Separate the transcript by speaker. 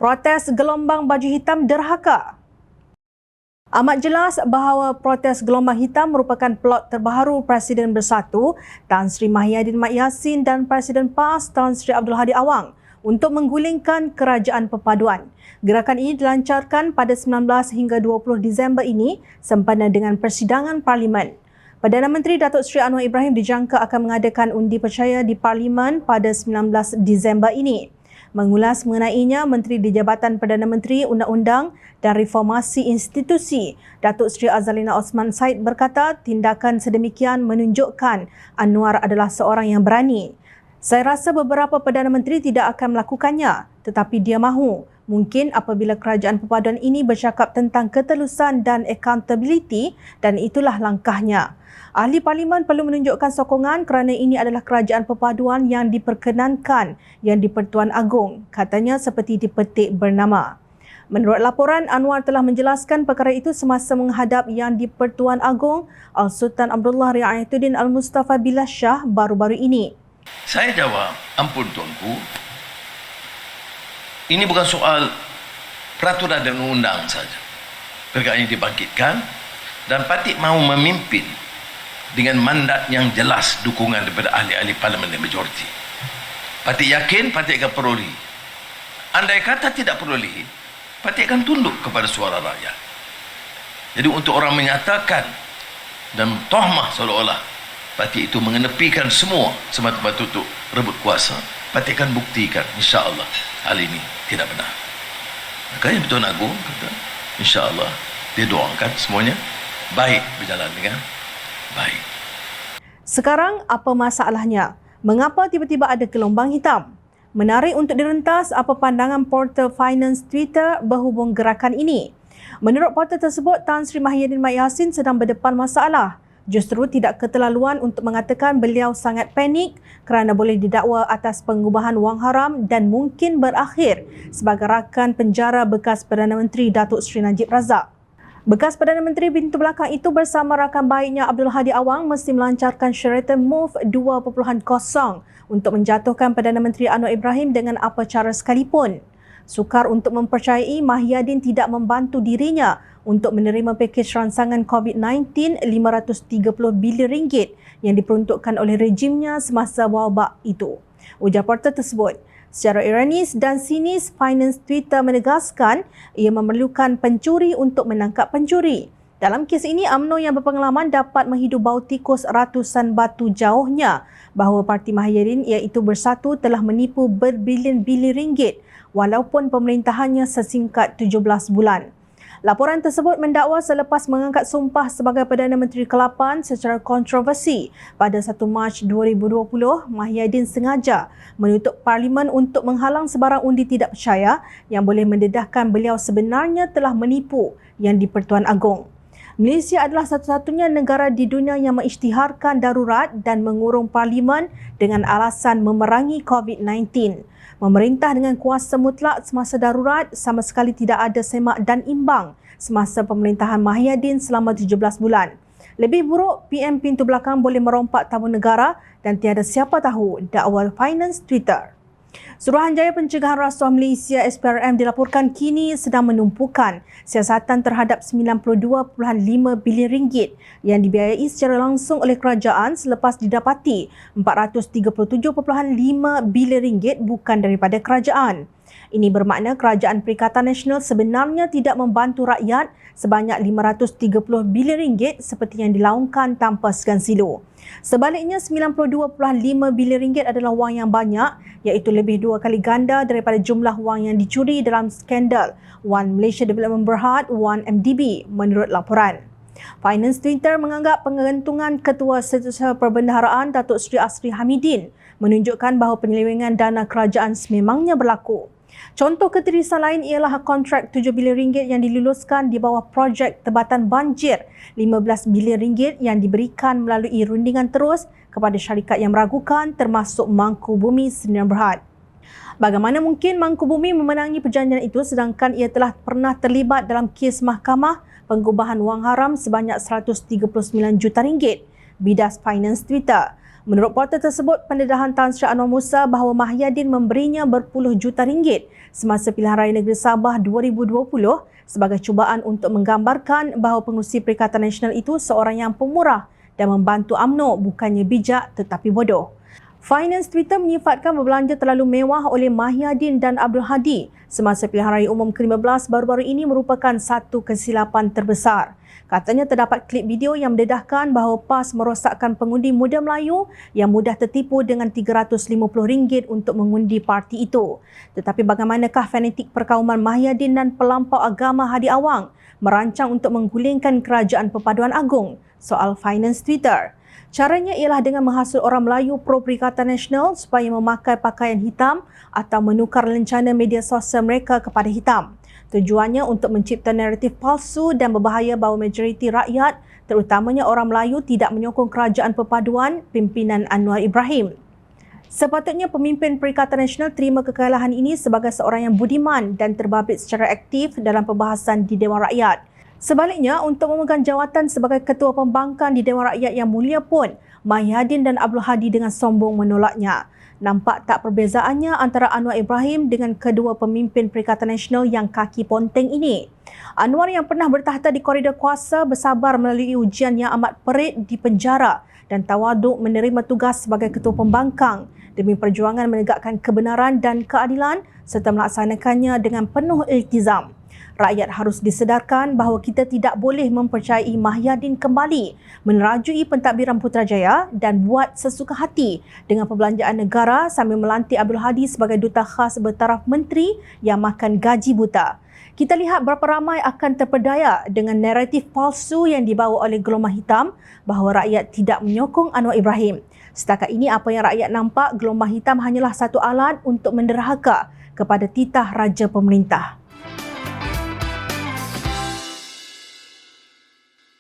Speaker 1: Protes gelombang baju hitam derhaka. Amat jelas bahawa protes gelombang hitam merupakan plot terbaru Presiden Bersatu Tan Sri Mahyadin Mat Yassin dan Presiden PAS Tan Sri Abdul Hadi Awang untuk menggulingkan Kerajaan Perpaduan. Gerakan ini dilancarkan pada 19 hingga 20 Disember ini sempena dengan persidangan Parlimen. Perdana Menteri Datuk Seri Anwar Ibrahim dijangka akan mengadakan undi percaya di Parlimen pada 19 Disember ini. Mengulas mengenainya, Menteri di Jabatan Perdana Menteri Undang-Undang dan Reformasi Institusi Datuk Seri Azalina Osman Said berkata tindakan sedemikian menunjukkan Anwar adalah seorang yang berani. Saya rasa beberapa Perdana Menteri tidak akan melakukannya, tetapi dia mahu. Mungkin apabila Kerajaan Perpaduan ini bercakap tentang ketelusan dan accountability dan itulah langkahnya. Ahli Parlimen perlu menunjukkan sokongan kerana ini adalah Kerajaan Perpaduan yang diperkenankan yang di-Pertuan Agong, katanya seperti dipetik bernama. Menurut laporan, Anwar telah menjelaskan perkara itu semasa menghadap Yang di-Pertuan Agong Al-Sultan Abdullah Riayatuddin Al-Mustafa Billah Shah baru-baru ini.
Speaker 2: Saya jawab, ampun tuanku, ini bukan soal peraturan dan undang saja. Perkara ini dibangkitkan dan Patik mahu memimpin dengan mandat yang jelas dukungan daripada ahli-ahli parlimen yang majoriti. Patik yakin Patik akan peroleh. Andai kata tidak peroleh, Patik akan tunduk kepada suara rakyat. Jadi untuk orang menyatakan dan tohmah seolah-olah Patik itu mengenepikan semua semata-mata untuk rebut kuasa, Patik akan buktikan insya-Allah hal ini tidak benar. Makanya Pertuan Agong kata insya-Allah dia doakan semuanya baik berjalan dengan baik.
Speaker 1: Sekarang apa masalahnya? Mengapa tiba-tiba ada gelombang hitam? Menarik untuk direntas apa pandangan portal Finance Twitter berhubung gerakan ini. Menurut portal tersebut, Tan Sri Mahyadin Mat Yassin sedang berdepan masalah. Justru tidak keterlaluan untuk mengatakan beliau sangat panik kerana boleh didakwa atas pengubahan wang haram dan mungkin berakhir sebagai rakan penjara bekas Perdana Menteri Datuk Seri Najib Razak. Bekas Perdana Menteri pintu belakang itu bersama rakan baiknya Abdul Hadi Awang mesti melancarkan Sheraton Move 2.0 untuk menjatuhkan Perdana Menteri Anwar Ibrahim dengan apa cara sekalipun. Sukar untuk mempercayai Mahyadin tidak membantu dirinya untuk menerima pakej rangsangan COVID-19 RM530 bilion yang diperuntukkan oleh rejimnya semasa wabak itu. Ujar portal tersebut. Secara ironis dan sinis, Finance Twitter menegaskan ia memerlukan pencuri untuk menangkap pencuri. Dalam kes ini, UMNO yang berpengalaman dapat menghidu bau tikus ratusan batu jauhnya bahawa parti Mahyadin iaitu Bersatu telah menipu berbilion-bilion ringgit walaupun pemerintahannya sesingkat 17 bulan. Laporan tersebut mendakwa selepas mengangkat sumpah sebagai Perdana Menteri ke-8 secara kontroversi pada 1 Mac 2020, Mahyadin sengaja menutup Parlimen untuk menghalang sebarang undi tidak percaya yang boleh mendedahkan beliau sebenarnya telah menipu Yang di-Pertuan Agong. Malaysia adalah satu-satunya negara di dunia yang mengisytiharkan darurat dan mengurung Parlimen dengan alasan memerangi COVID-19. Memerintah dengan kuasa mutlak semasa darurat sama sekali tidak ada semak dan imbang semasa pemerintahan Mahyadin selama 17 bulan. Lebih buruk, PM pintu belakang boleh merompak tamu negara dan tiada siapa tahu, dakwa Finance Twitter. Suruhanjaya Pencegahan Rasuah Malaysia SPRM dilaporkan kini sedang menumpukan siasatan terhadap RM92.5 bilion yang dibiayai secara langsung oleh kerajaan selepas didapati RM437.5 bilion bukan daripada kerajaan. Ini bermakna Kerajaan Perikatan Nasional sebenarnya tidak membantu rakyat sebanyak RM530 bilion seperti yang dilaungkan tanpa segan silu. Sebaliknya, RM92.5 bilion adalah wang yang banyak, iaitu lebih 2 kali ganda daripada jumlah wang yang dicuri dalam skandal One Malaysia Development Berhad 1MDB menurut laporan. Finance Twitter menganggap pengantungan Ketua Setiausaha Perbendaharaan Datuk Seri Asri Hamidin menunjukkan bahawa penyelewengan dana kerajaan sememangnya berlaku. Contoh ketirisan lain ialah kontrak RM7 bilion yang diluluskan di bawah projek tebatan banjir RM15 bilion yang diberikan melalui rundingan terus kepada syarikat yang meragukan termasuk Mangkubumi Sdn Bhd. Bagaimana mungkin Mangkubumi memenangi perjanjian itu sedangkan ia telah pernah terlibat dalam kes mahkamah pengubahan wang haram sebanyak RM139 juta? Bidas Finance Twitter. Menurut portal tersebut, pendedahan Tan Sri Anwar Musa bahawa Mahyadin memberinya berpuluh juta ringgit semasa pilihan raya negeri Sabah 2020 sebagai cubaan untuk menggambarkan bahawa pengerusi Perikatan Nasional itu seorang yang pemurah dan membantu UMNO, bukannya bijak tetapi bodoh. Finance Twitter menyifatkan berbelanja terlalu mewah oleh Mahyadin dan Abdul Hadi semasa pilihan raya umum ke-15 baru-baru ini merupakan satu kesilapan terbesar. Katanya terdapat klip video yang mendedahkan bahawa PAS merosakkan pengundi muda Melayu yang mudah tertipu dengan RM350 untuk mengundi parti itu. Tetapi bagaimanakah fanatik perkauman Mahyadin dan pelampau agama Hadi Awang merancang untuk menggulingkan Kerajaan Perpaduan Agong? Soal Finance Twitter. Caranya ialah dengan menghasut orang Melayu pro Perikatan Nasional supaya memakai pakaian hitam atau menukar lencana media sosial mereka kepada hitam. Tujuannya untuk mencipta naratif palsu dan berbahaya bahawa majoriti rakyat, terutamanya orang Melayu, tidak menyokong Kerajaan Perpaduan pimpinan Anwar Ibrahim. Sepatutnya pemimpin Perikatan Nasional terima kekalahan ini sebagai seorang yang budiman dan terbabit secara aktif dalam perbahasan di Dewan Rakyat. Sebaliknya, untuk memegang jawatan sebagai Ketua Pembangkang di Dewan Rakyat yang mulia pun, Mahyadin dan Abdul Hadi dengan sombong menolaknya. Nampak tak perbezaannya antara Anwar Ibrahim dengan kedua pemimpin Perikatan Nasional yang kaki ponteng ini. Anwar yang pernah bertahta di koridor kuasa bersabar melalui ujian yang amat perit di penjara dan tawaduk menerima tugas sebagai Ketua Pembangkang demi perjuangan menegakkan kebenaran dan keadilan serta melaksanakannya dengan penuh iltizam. Rakyat harus disedarkan bahawa kita tidak boleh mempercayai Mahyadin kembali menerajui pentadbiran Putrajaya dan buat sesuka hati dengan perbelanjaan negara sambil melantik Abdul Hadi sebagai duta khas bertaraf menteri yang makan gaji buta. Kita lihat berapa ramai akan terpedaya dengan naratif palsu yang dibawa oleh gelombang hitam bahawa rakyat tidak menyokong Anwar Ibrahim. Setakat ini apa yang rakyat nampak, gelombang hitam hanyalah satu alat untuk menderhaka kepada titah raja pemerintah.